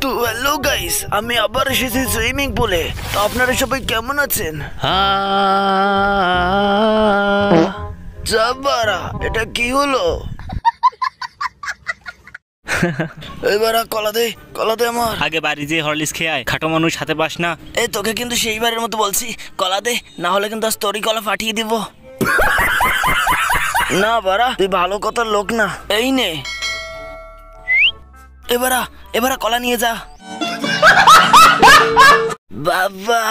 তো hello guys, আমি আবার এসেছি সুইমিং পুলে। তো আপনারা সবাই কেমন আছেন? যাবারা, এটা কি হলো? এবারে কলা দে আমার। আগে বাড়ি যেয়ে হরলিক্স খেয়ে আয়, খাটো মানুষ হাতে পাস না। এই তোকে কিন্তু সেইবারের মতো বলছি, কলা দে, না হলে কিন্তু আজ তোরই কলা ফাটিয়ে দিব। না বারা, তুই ভালো কথার লোক না। এই নে, এবারে কলা নিয়ে যা। বাবা।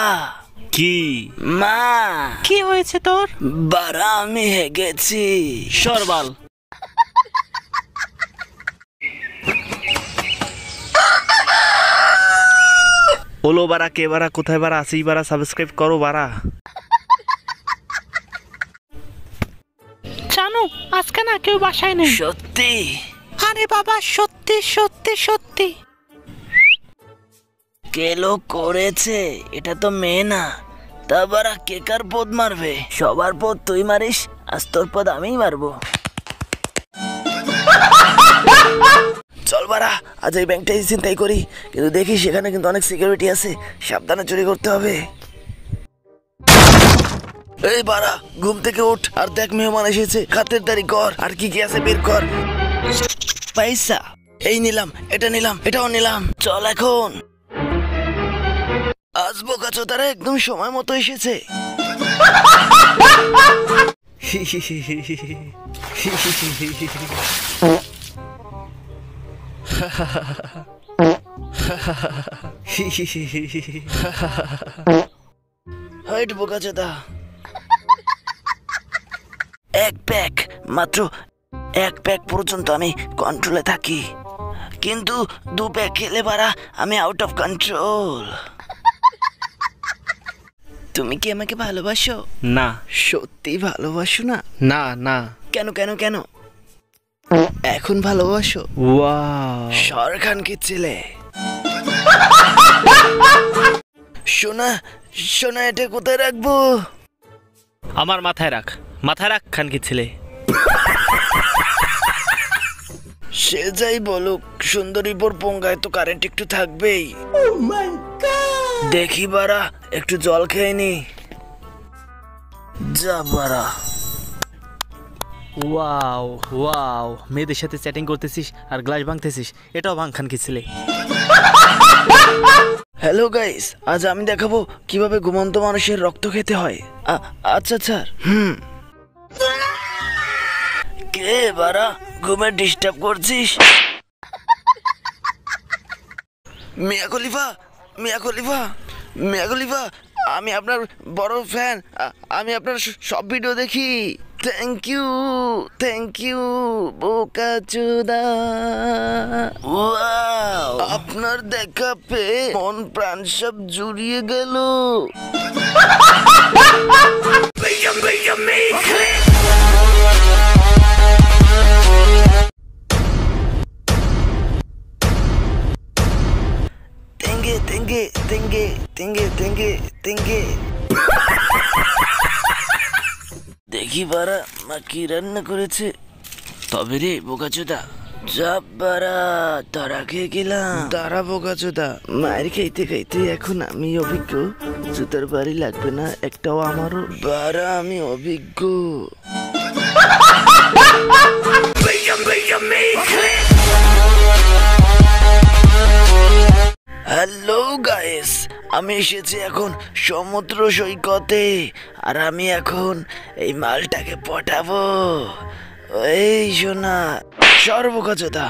কি মা, কি হয়েছে তোর? বারা আমি হেগেছি। সরবাল। ওলো বারা, কে বারা, কোথায় বারা আসিস বারা, সাবস্ক্রাইব করো বারা। জানো আজকে না কেউ বাসায় নেই। সত্যি? আরে বাবা, সত্যি সত্যি সত্যি। কে লোক করেছে? এটা তো মেয়ে না। তা বারা কে কার পদ মারবে? সবার পদ তুই মারিস, আজ তোর পদ আমিই মারবো। চল বারা, আজ এই ব্যাংকটাই চিন্তাই করি, কিন্তু দেখি সেখানে কিন্তু অনেক সিকিউরিটি আছে, সাবধানে চুরি করতে হবে। এই বারা, ঘুম থেকে উঠ আর দেখ মেহমান এসেছে, খাতিরদারি কর, আর কি কি আছে বের কর। পয়সা এই নিলাম, এটা নিলাম, এটাও নিলাম। চল এখন। আসবো কাছো, তারা একদম সময় মতো এসেছে। হাইট বোকাচোদা। এক প্যাক, মাত্র এক প্যাক পর্যন্ত আমি কন্ট্রোলে থাকি, কিন্তু 2 প্যাক খেলে পারা আমি আউট অফ কন্ট্রোল। তুমি কি আমাকে ভালোবাসো? না। সত্যি ভালোবাসো না? না না। কেন কেন কেন? এখন ভালোবাসো? ওয়াও, শাহরুখ খান কি ছেলে। সোনা সোনা, এটা কোথায় রাখবো? আমার মাথায় রাখ, মাথায় রাখ খান কি ছেলে। সে যাই বলুক, সুন্দরীপুর পঙ্গায় তো কারেন্ট একটু থাকবেই। দেখি বারা, একটু জল খেয়ে নি। যা বারা। ওয়াও ওয়াও, মেয়েদের সাথে চ্যাটিং করতেছিস আর গ্লাস ভাঙতেছিস, এটাও ভাঙ খান কি ছেলে। হ্যালো গাইস, আজ আমি দেখাবো কিভাবে ঘুমন্ত মানুষের রক্ত খেতে হয়। আচ্ছা স্যার। কে বারা, ঘুমে ডিস্টার্ব করছিস? মিয়া খলিফা, মিয়া খলিফা, মিয়া খলিফা, আমি আপনার বড় ফ্যান, আমি আপনার সব ভিডিও দেখি। Thank you বোকাচোদা। ওয়াও, আপনার দেখা পেয়ে মন প্রাণ সব জুড়িয়ে গেল। তেঙ্গে। দেখি বারা, মা কি রান্না করেছে। তবে রে বোকাচোদা, যাব বারা, তারা খেয়ে গেলাম। তারা বোকাচোদা, মায়ের খাইতে খাইতে এখন আমি অভিজ্ঞ, জুতার বাড়ি লাগবে না একটাও আমারও। বারা আমি অভিজ্ঞ। হ্যালো গাইস, আমি এসেছি এখন সমুদ্র সৈকতে, আর আমি এখন এই মালটাকে পটাবো। এই শোনা, সর্বকাচোদা।